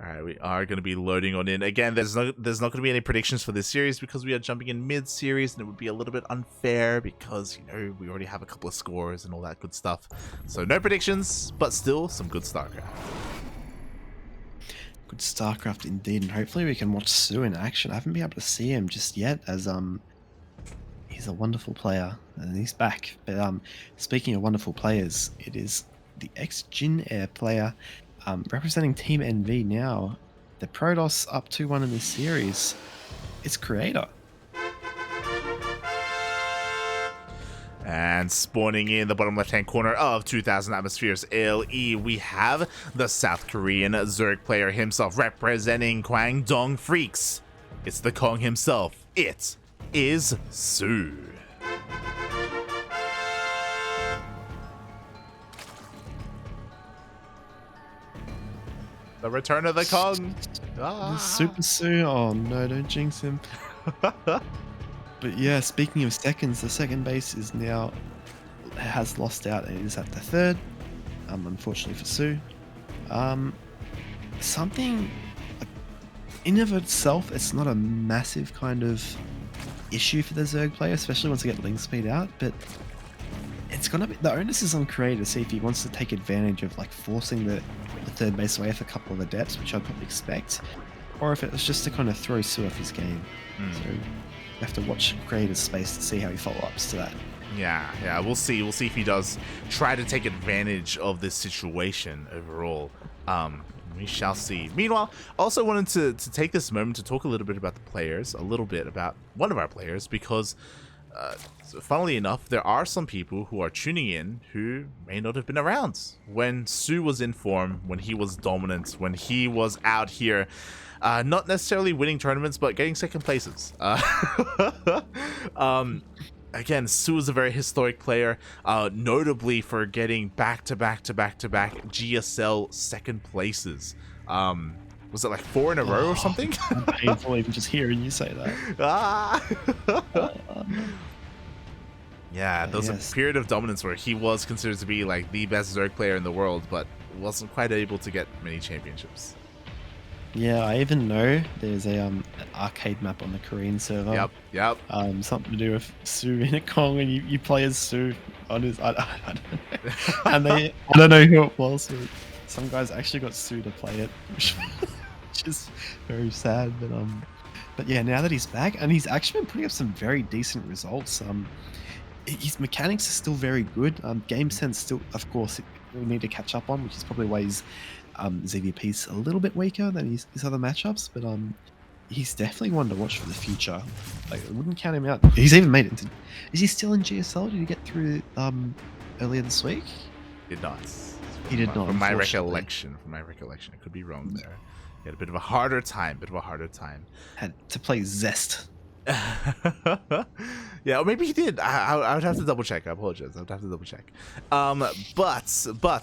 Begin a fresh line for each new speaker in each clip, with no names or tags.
All right, we are going to be loading on in. Again, there's not going to be any predictions for this series because we are jumping in mid-series, and it would be a little bit unfair because, you know, we already have a couple of scores and all that good stuff. So no predictions, but still some good StarCraft.
Good StarCraft indeed, and hopefully we can watch soO in action. I haven't been able to see him just yet, as he's a wonderful player and he's back. But speaking of wonderful players, it is the ex-Jin Air player representing Team NV now. The Protoss up 2-1 in this series. It's Creator.
And spawning in the bottom left-hand corner of 2000 Atmospheres LE, we have the South Korean Zerg player himself representing Kwangdong Freaks. It's the Kong himself. It is soO. The return of the Kong.
The Super soO. Oh no, don't jinx him. But yeah, speaking of seconds, the second base is now has lost out and is at the third. Unfortunately for soO. Something in of itself, it's not a massive kind of issue for the Zerg player, especially once they get link speed out. But it's gonna be, the onus is on Creator to see if he wants to take advantage of like forcing the third base away with a couple of adepts, which I'd probably expect, or if it was just to kind of throw soO off his game. So you have to watch Creator's space to see how he follow-ups to that.
Yeah, we'll see. We'll see if he does try to take advantage of this situation overall. We shall see. Meanwhile, also wanted to take this moment to talk a little bit about the players, a little bit about one of our players, because funnily enough, there are some people who are tuning in who may not have been around when soO was in form, when he was dominant, when he was out here, not necessarily winning tournaments, but getting second places. Again, soO is a very historic player, notably for getting back-to-back GSL second places. Was it like 4 in a row or something?
I'm painful even just hearing you say that.
Yeah, there was a period of dominance where he was considered to be like the best Zerg player in the world, but wasn't quite able to get many championships.
Yeah, I even know there's an arcade map on the Korean server.
Yep.
Something to do with soO in a Kong, and you play as soO on his. I don't know. And I don't know who it was. But some guys actually got soO to play it, which is very sad. But yeah, now that he's back, and he's actually been putting up some very decent results. His mechanics are still very good. Game sense still, of course, we need to catch up on, which is probably why he's ZvP's a little bit weaker than his other matchups, but he's definitely one to watch for the future. Like, I wouldn't count him out. He's even made it into. Is he still in GSL? Did he get through earlier this week?
Did not.
He did not.
From my recollection, I could be wrong there. He had a bit of a harder time.
Had to play Zest.
Yeah, or maybe he did. I would have to double check. I apologize. I would have to double check. But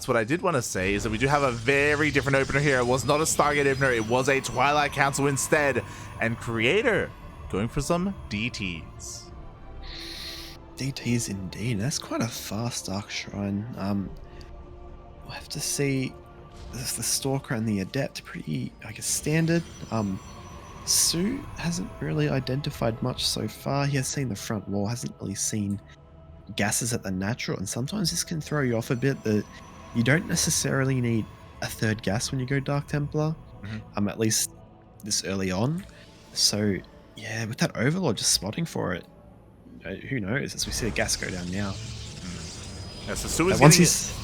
what I did want to say is that we do have a very different opener here. It was not a Stargate opener. It was a Twilight Council instead. And Creator going for some DTs.
DTs indeed. That's quite a fast Dark Shrine. We'll have to see. The Stalker and the Adept pretty, I guess, standard. soO hasn't really identified much so far. He has seen the front wall, hasn't really seen gases at the natural, and sometimes this can throw you off a bit. That you don't necessarily need a third gas when you go Dark Templar, at least this early on. So yeah, with that Overlord just spotting for it, who knows, as we see the gas go down now.
Yeah, so soO is
once he's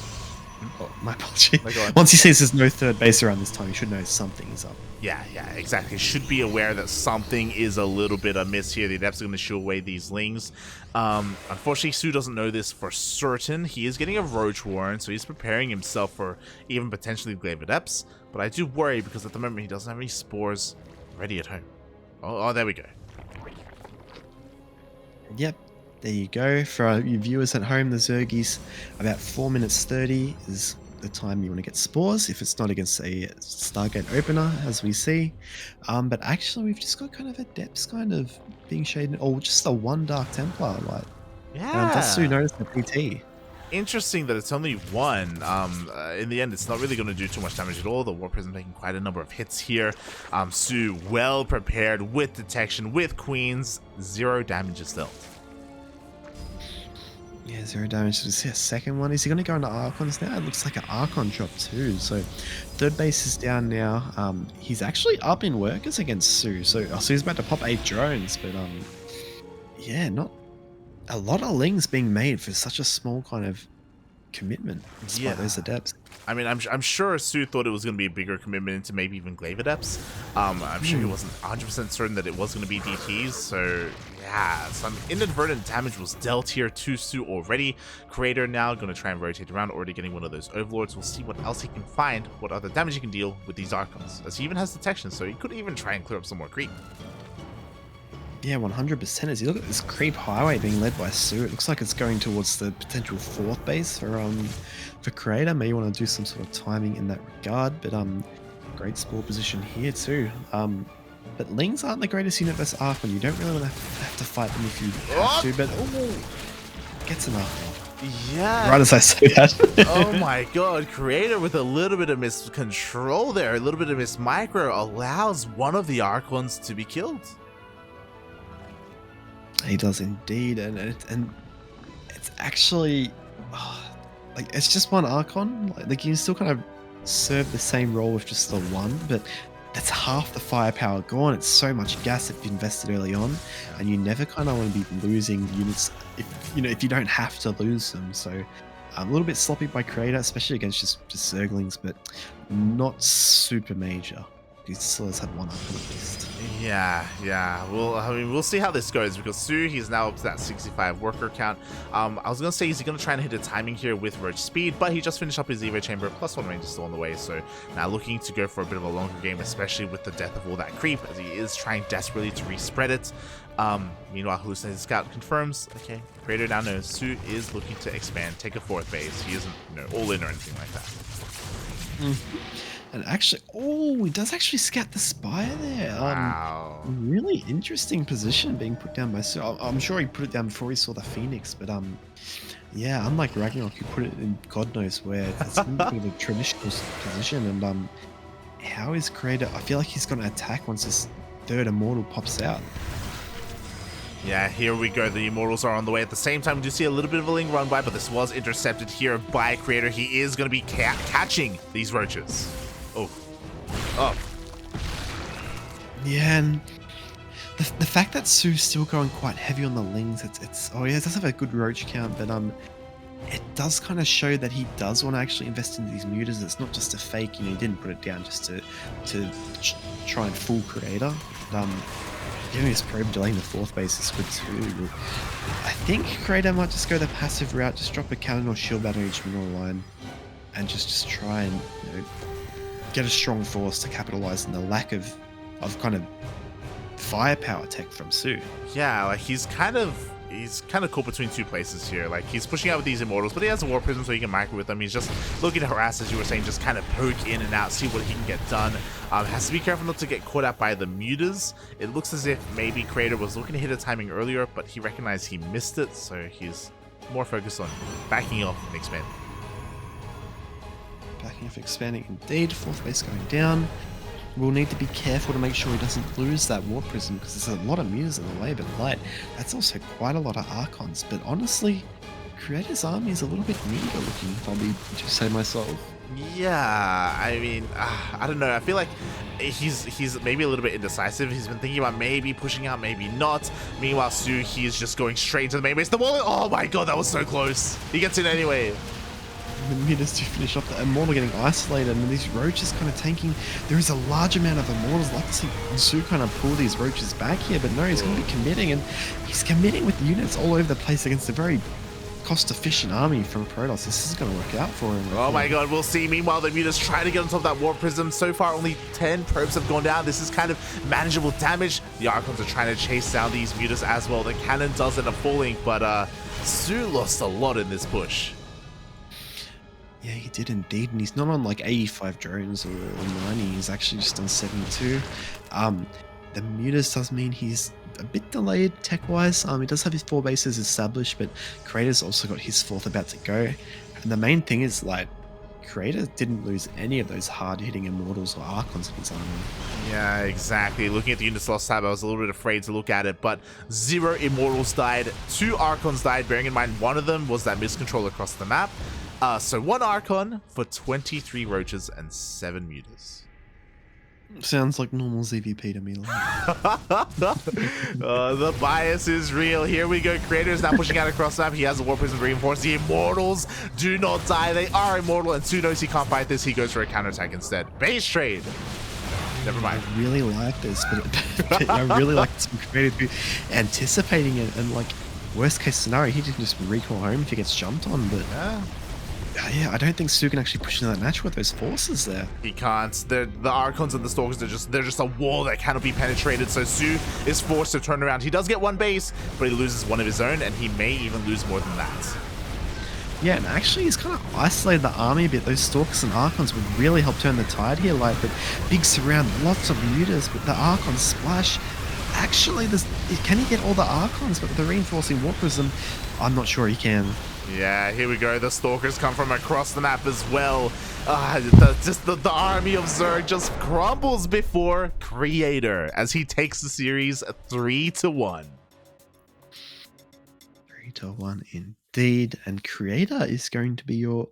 my apology. Once he sees there's no third base around this time, he should know something is up.
Yeah, exactly. Should be aware that something is a little bit amiss here. The Adepts are going to shoo away these Lings. Unfortunately, soO doesn't know this for certain. He is getting a Roach Warren, so he's preparing himself for even potentially Glaive Adepts. But I do worry because at the moment he doesn't have any spores ready at home. Oh, there we go.
Yep. There you go. For our viewers at home, the Zergies, about 4 minutes 30 is the time you want to get spores, if it's not against a Stargate opener, as we see. But actually, we've just got kind of Adepts kind of being shaded, or just a one Dark Templar. Like,
yeah.
does soO notice the PT?
Interesting that it's only one. In the end, it's not really going to do too much damage at all. The War Prism making quite a number of hits here. soO well prepared with detection, with queens. 0 damage is dealt.
Yeah, 0 damage. Is there a second one? Is he going to go into Archons now? It looks like an Archon drop too. So third base is down now. He's actually up in workers against soO. So soO's about to pop 8 drones, but yeah, not a lot of lings being made for such a small kind of commitment, despite those adepts.
I mean, I'm sure soO thought it was going to be a bigger commitment into maybe even Glaive Adepts. I'm sure he wasn't 100% certain that it was going to be DTs, so yeah, some inadvertent damage was dealt here to soO already. Creator now going to try and rotate around, already getting one of those Overlords. We'll see what else he can find, what other damage he can deal with these Archons, as he even has detection, so he could even try and clear up some more creep.
Yeah, 100%. As you look at this creep highway being led by soO, it looks like it's going towards the potential 4th base for Creator. May want to do some sort of timing in that regard, but great spore position here too. But lings aren't the greatest unit versus Archon. You don't really want to have to fight them if you have to, but gets an Archon.
Yeah.
Right as I say that.
Oh my god, Creator with a little bit of miscontrol there, a little bit of mismicro allows one of the Archons to be killed.
He does indeed, and it's actually like it's just one Archon. Like you can still kind of serve the same role with just the one, but that's half the firepower gone. It's so much gas if you invested early on, and you never kind of want to be losing units if you don't have to lose them. So a little bit sloppy by Creator, especially against just Zerglings, but not super major. He still has had one up at least.
Yeah. Well, I mean, we'll see how this goes because soO, he's now up to that 65 worker count. I was gonna say, is he gonna try and hit a timing here with Roach Speed, but he just finished up his Evo Chamber. +1 range is still on the way, so now looking to go for a bit of a longer game, especially with the death of all that creep, as he is trying desperately to respread it. Meanwhile, Hallucinated Scout confirms, okay, Creator now knows soO is looking to expand, take a 4th base. He isn't, all in or anything like that.
And actually, he does actually scout the Spire there.
Wow.
Really interesting position being put down by soO. I'm sure he put it down before he saw the Phoenix, but yeah, unlike Ragnarok, who put it in God knows where, it's in a traditional position. And how is Creator? I feel like he's going to attack once his 3rd Immortal pops out.
Yeah, here we go. The Immortals are on the way. At the same time, we do see a little bit of a Ling run by, but this was intercepted here by Creator. He is going to be catching these roaches. Oh.
Yeah, and the fact that soO's still going quite heavy on the lings, it's he does have a good roach count, but it does kind of show that he does want to actually invest in these mutas. It's not just a fake, he didn't put it down just to try and fool Creator. Giving his probe delaying the 4th base is good too. I think Creator might just go the passive route, just drop a cannon or shield battery each mineral line, and just try and get a strong force to capitalize on the lack of kind of firepower tech from soO.
Yeah, like he's kind of caught between 2 places here. Like he's pushing out with these Immortals, but he has a War Prism so he can micro with them. He's just looking to harass, as you were saying, just kind of poke in and out, see what he can get done. Has to be careful not to get caught out by the mutas. It looks as if maybe Creator was looking to hit a timing earlier, but he recognized he missed it, so he's more focused on backing off and expanding.
Backing off, expanding indeed. 4th base going down. We'll need to be careful to make sure he doesn't lose that War Prism, because there's a lot of mutas in the way, but light. That's also quite a lot of Archons. But honestly, Creator's army is a little bit meager looking, if I'll be to say myself.
Yeah, I mean, I don't know. I feel like he's maybe a little bit indecisive. He's been thinking about maybe pushing out, maybe not. Meanwhile, soO, he's just going straight to the main base. The wall. Oh my god, that was so close. He gets in anyway.
The mutas to finish off the Immortal getting isolated, and these roaches kind of tanking. There is a large amount of Immortals. I'd like to see soO kind of pull these roaches back here, but no, he's going to be committing, and he's committing with units all over the place against a very cost-efficient army from Protoss. This is going to work out for him.
Oh my god, we'll see. Meanwhile, the mutas try to get on top of that War Prism. So far, only 10 probes have gone down. This is kind of manageable damage. The Archons are trying to chase down these mutas as well. The cannon does end up falling, but soO lost a lot in this push.
Yeah, he did indeed, and he's not on like 85 drones or 90, he's actually just on 72. The mutas does mean he's a bit delayed tech-wise. He does have his 4 bases established, but Creator's also got his 4th about to go. And the main thing is, like, Creator didn't lose any of those hard-hitting Immortals or Archons in his army.
Yeah, exactly. Looking at the units lost tab, I was a little bit afraid to look at it, but 0 Immortals died, 2 Archons died, bearing in mind one of them was that miscontrol across the map. So 1 Archon for 23 Roaches and 7 Mutas.
Sounds like normal ZvP to me.
The bias is real. Here we go. Creator is now pushing out across the map. He has a War Prism reinforced. The Immortals do not die. They are immortal, and soO knows he can't fight this. He goes for a counterattack instead. Base trade. Never mind.
I really like this, but I really like some Creator to be anticipating it, and like worst case scenario, he can just recall home if he gets jumped on. But yeah, I don't think soO can actually push into that match with those forces there.
He can't. The Archons and the Stalkers, they're just a wall that cannot be penetrated, so soO is forced to turn around. He does get 1 base, but he loses 1 of his own, and he may even lose more than that.
Yeah, and actually he's kind of isolated the army a bit. Those Stalkers and Archons would really help turn the tide here, like the big surround, lots of Mutas, but the Archon splash. Actually, can he get all the Archons? But with the reinforcing War Prism, I'm not sure he can.
Yeah, here we go. The Stalkers come from across the map as well. The army of Zerg just crumbles before Creator as he takes the series 3-1.
3-1 indeed. And Creator is going to be your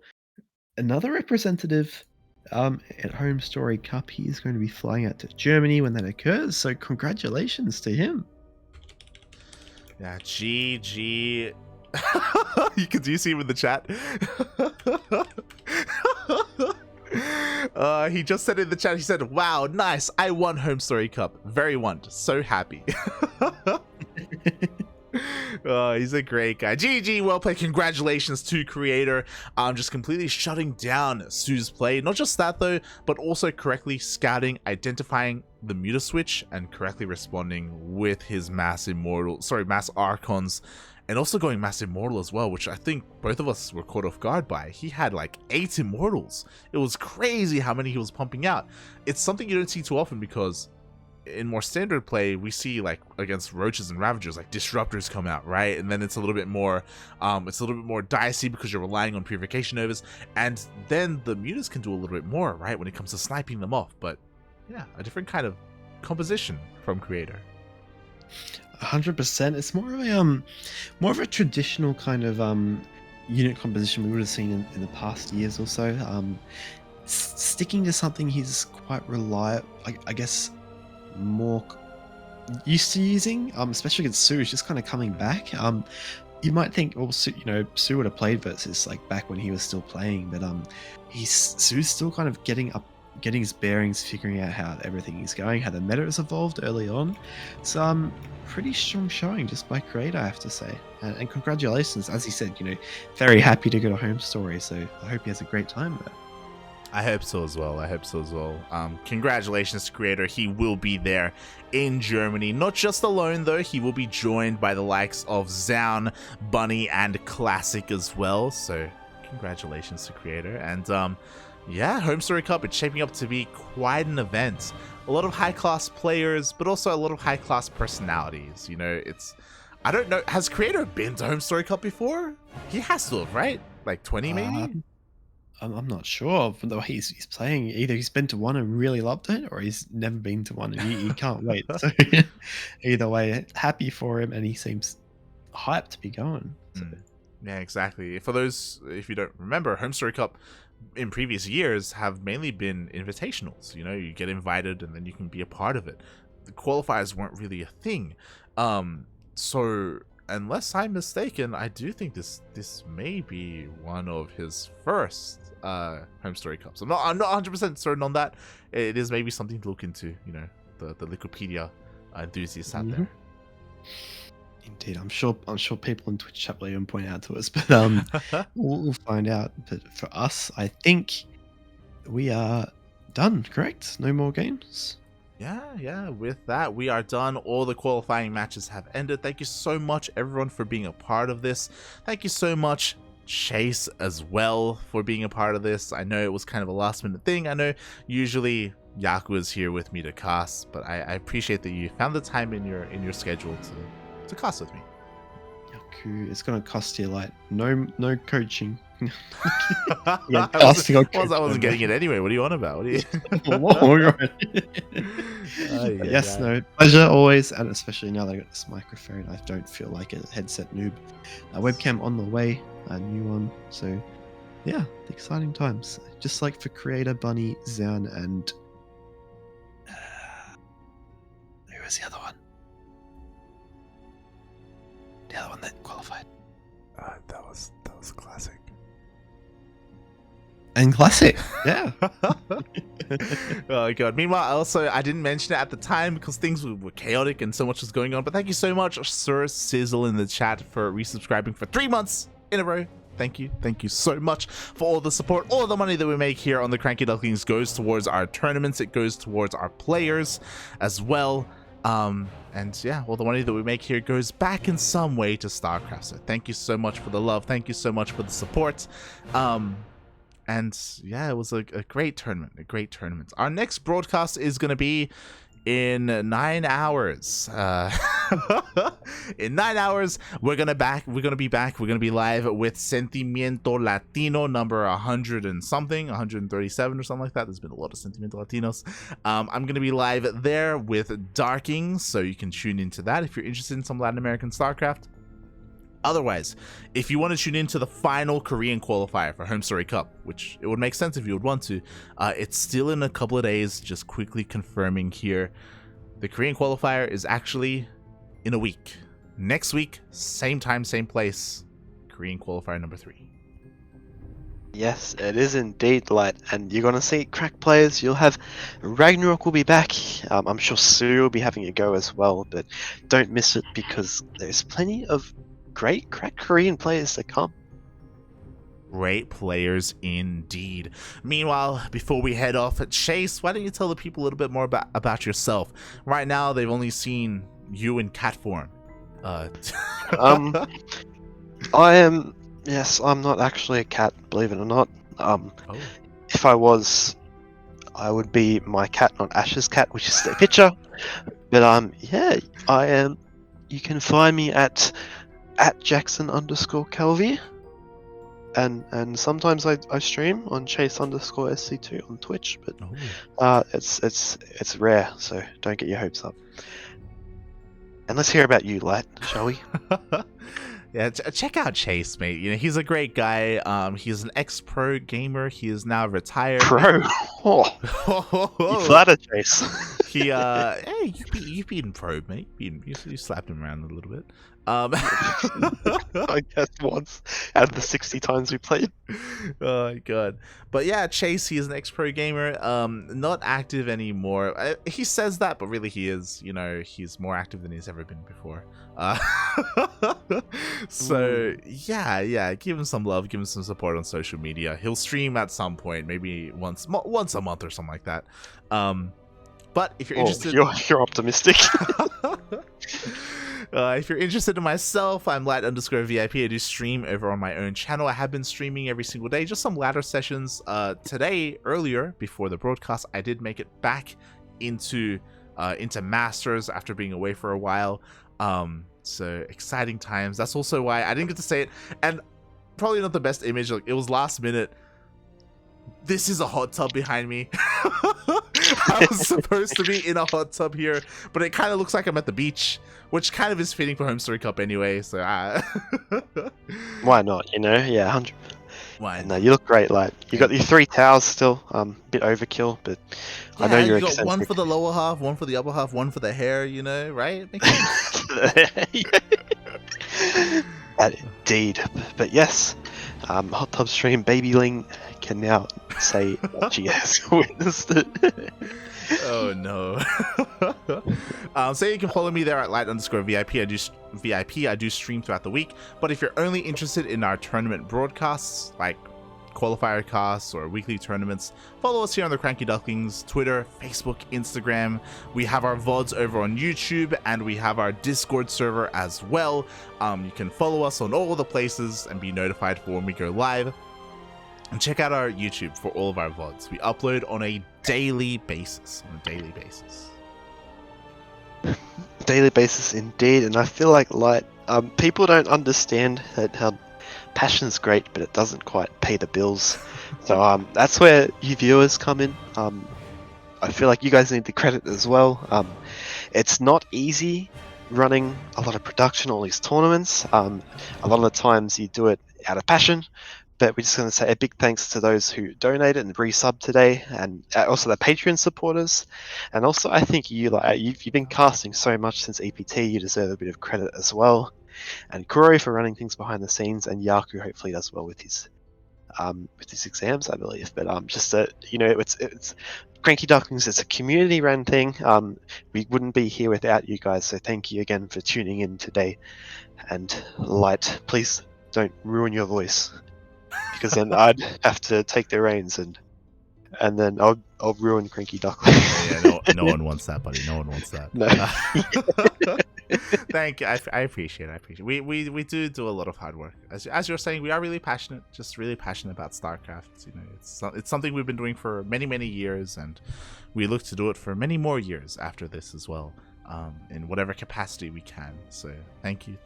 another representative at HomeStory Cup. He is going to be flying out to Germany when that occurs. So congratulations to him.
Yeah, GG. Do you see him in the chat? He just said in the chat, he said, "Wow, nice. I won HomeStory Cup. Very won. So happy." He's a great guy. GG, well played. Congratulations to Creator. Just completely shutting down soO's play. Not just that though, but also correctly scouting, identifying the Muta switch, and correctly responding with his mass Archons, and also going mass Immortal as well, which I think both of us were caught off guard by. He had like 8 Immortals. It was crazy how many he was pumping out. It's something you don't see too often, because in more standard play, we see like against Roaches and Ravagers, like Disruptors come out, right? And then it's a little bit more dicey because you're relying on Purification Overs, and then the Mutas can do a little bit more, right, when it comes to sniping them off. But yeah, a different kind of composition from Creator.
100%. It's more of a traditional kind of unit composition we would have seen in the past years or so. Sticking to something he's quite reliable, I guess, more used to using, especially against soO, is just kind of coming back. You might think, well, soO would have played versus like back when he was still playing, but soO's still kind of getting his bearings, figuring out how everything is going, how the meta has evolved early on. So pretty strong showing just by Creator, I have to say. And congratulations, as he said, very happy to go to HomeStory, so I hope he has a great time there.
I hope so as well. Congratulations to Creator. He will be there in Germany. Not just alone though, he will be joined by the likes of Zaun, Bunny, and Classic as well. So congratulations to Creator. And yeah, HomeStory Cup, it's shaping up to be quite an event. A lot of high-class players, but also a lot of high-class personalities. I don't know, has Creator been to HomeStory Cup before? He has to have, right? Like 20 maybe?
I'm not sure. From the way he's playing, either he's been to one and really loved it, or he's never been to one and he can't wait. So either way, happy for him, and he seems hyped to be going. So.
Yeah, exactly. For those, if you don't remember, HomeStory Cup in previous years have mainly been invitationals. You get invited and then you can be a part of it. The qualifiers weren't really a thing. So unless I'm mistaken, I do think this may be one of his first HomeStory Cups. I'm not 100% certain on that. It is maybe something to look into, the Liquipedia enthusiasts out there.
Indeed, I'm sure people in Twitch chat will even point out to us, but we'll find out. But for us, I think we are done. Correct? No more games.
Yeah. With that, we are done. All the qualifying matches have ended. Thank you so much, everyone, for being a part of this. Thank you so much, Chase as well for being a part of this. I know it was kind of a last minute thing. I know usually Yaku is here with me to cast, but I appreciate that you found the time in your schedule to cast with me.
Yaku, it's gonna cost you like no coaching.
Yeah,
casting on
I wasn't getting it anyway. What are you on about? What are you?
Yes, no, pleasure always, and especially now that I got this microphone, I don't feel like a headset noob. Webcam on the way, a new one. So, yeah, exciting times. Just like for Creator, Bunny, Zan, and who was the other one? The other one that qualified.
That was classic.
And classic, yeah.
Oh god. Meanwhile, also I didn't mention it at the time because things were chaotic and so much was going on. But thank you so much, Sir Sizzle in the chat, for resubscribing for 3 months in a row. Thank you so much for all the support. All the money that we make here on the CranKy Ducklings goes towards our tournaments. It goes towards our players as well. And yeah, all the money that we make here goes back in some way to StarCraft. So thank you so much for the love. Thank you so much for the support. And yeah, it was a great tournament. Our next broadcast is going to be in 9 hours. In 9 hours, we're going to be live with Sentimiento Latino number 100 and something, 137 or something like that. There's been a lot of Sentimiento Latinos. I'm going to be live there with Ducklings, so you can tune into that if you're interested in some Latin American StarCraft. Otherwise, if you want to tune into the final Korean qualifier for HomeStory Cup, which it would make sense if you would want to, it's still in a couple of days. Just quickly confirming here, the Korean qualifier is actually in a week. Next week, same time, same place, Korean qualifier number 3.
Yes, it is indeed, Light, and you're gonna see crack players. You'll have Ragnarok will be back. I'm sure soO will be having a go as well, but don't miss it because there's plenty of great crack Korean players to come.
Great players indeed. Meanwhile, before we head off, Chase, why don't you tell the people a little bit more about yourself? Right now, they've only seen you in cat form.
I'm not actually a cat, believe it or not. If I was, I would be my cat, not Ash's cat, which is the picture. But yeah, I am. You can find me at Jackson_Calvi, and sometimes I stream on Chase_SC2 on Twitch, but it's rare, so don't get your hopes up. And let's hear about you, Light, shall we?
Yeah, check out Chase, mate. You know, he's a great guy. He's an ex-pro gamer. He is now retired.
Pro? Oh. You flatter, Chase.
Hey, you've beaten pro, mate. You slapped him around a little bit.
I guess once out of the 60 times we played.
Oh my god. But yeah, Chase, he is an ex-pro gamer, not active anymore. He says that, but really he is. You know, he's more active than he's ever been before. So yeah, give him some love, give him some support on social media. He'll stream at some point, maybe once a month or something like that. But if you're interested,
you're optimistic.
If you're interested in myself, I'm Lat_VIP. I do stream over on my own channel. I have been streaming every single day, just some ladder sessions. Today, earlier, before the broadcast, I did make it back into Masters after being away for a while. So exciting times. That's also why I didn't get to say it. And probably not the best image. Like, it was last minute. This is a hot tub behind me. I was supposed to be in a hot tub here, but it kind of looks like I'm at the beach, which kind of is fitting for HomeStory Cup anyway. So
why not? You know, yeah, 100.
Why?
No, you look great. Like you got your 3 towels still. Bit overkill, but
yeah,
I know you're
you got
eccentric.
one for the lower half, one for the upper half, one for the hair. You know, right?
Indeed, but yes, hot tub stream Baby Ling can now say that she has witnessed it.
Oh no. So you can follow me there at Light_VIP. I do stream throughout the week, but if you're only interested in our tournament broadcasts, like qualifier casts or weekly tournaments, follow us here on the CranKy Ducklings, Twitter, Facebook, Instagram. We have our VODs over on YouTube, and we have our Discord server as well. You can follow us on all the places and be notified for when we go live. And check out our YouTube for all of our VODs. We upload on a daily basis.
Daily basis indeed, and I feel like people don't understand that passion's great, but it doesn't quite pay the bills. So that's where you viewers come in. I feel like you guys need the credit as well. It's not easy running a lot of production, all these tournaments. A lot of the times you do it out of passion. But we're just going to say a big thanks to those who donated and resub today, and also the Patreon supporters. And also, I think you've been casting so much since EPT, you deserve a bit of credit as well. And Kuro for running things behind the scenes, and Yaku hopefully does well with his exams, I believe. But it's CranKy Ducklings. It's a community-run thing. We wouldn't be here without you guys. So thank you again for tuning in today. And Light, please don't ruin your voice, because then I'd have to take the reins and then I'll ruin CranKy Ducklings.
No one wants that, buddy. No one wants that.
No.
Thank you. I appreciate it. We do a lot of hard work. As you're saying, we are really passionate, about StarCraft. It's something we've been doing for many years, and we look to do it for many more years after this as well. In whatever capacity we can. So thank you.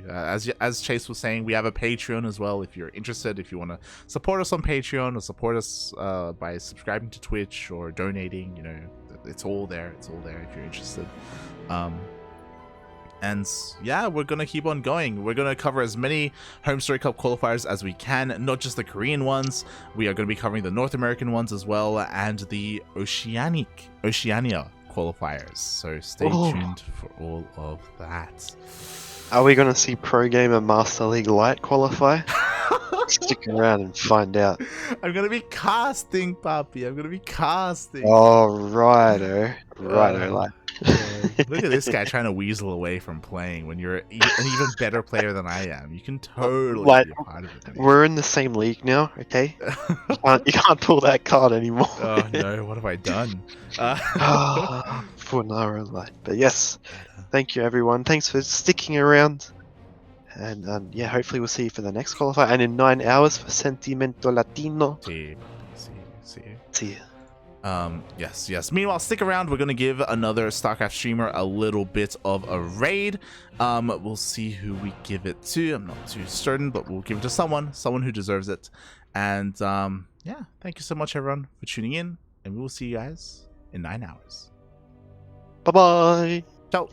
As Chase was saying, we have a Patreon as well. If you're interested, if you want to support us on Patreon or support us by subscribing to Twitch or donating, it's all there. If you're interested. And yeah, we're gonna keep on going. We're gonna cover as many HomeStory Cup qualifiers as we can, not just the Korean ones. We are gonna be covering the North American ones as well, and the Oceania qualifiers. So stay tuned for all of that.
Are we going to see Pro Gamer Master League Light qualify? Stick around and find out.
I'm going to be casting, Papi.
Oh, righto, Light.
Look at this guy trying to weasel away from playing when you're an even better player than I am. You can totally be a part of it.
We're in the same league now, okay? You can't pull that card anymore.
Oh no, what have I done?
For Nara Light. But yes, thank you everyone. Thanks for sticking around. And yeah, hopefully we'll see you for the next qualifier. And in 9 hours for Sentimento Latino.
See you.
Yes.
Meanwhile, stick around. We're gonna give another StarCraft streamer a little bit of a raid. We'll see who we give it to. I'm not too certain, but we'll give it to someone who deserves it. And yeah, thank you so much everyone for tuning in, and we will see you guys in 9 hours.
Bye bye.
Ciao.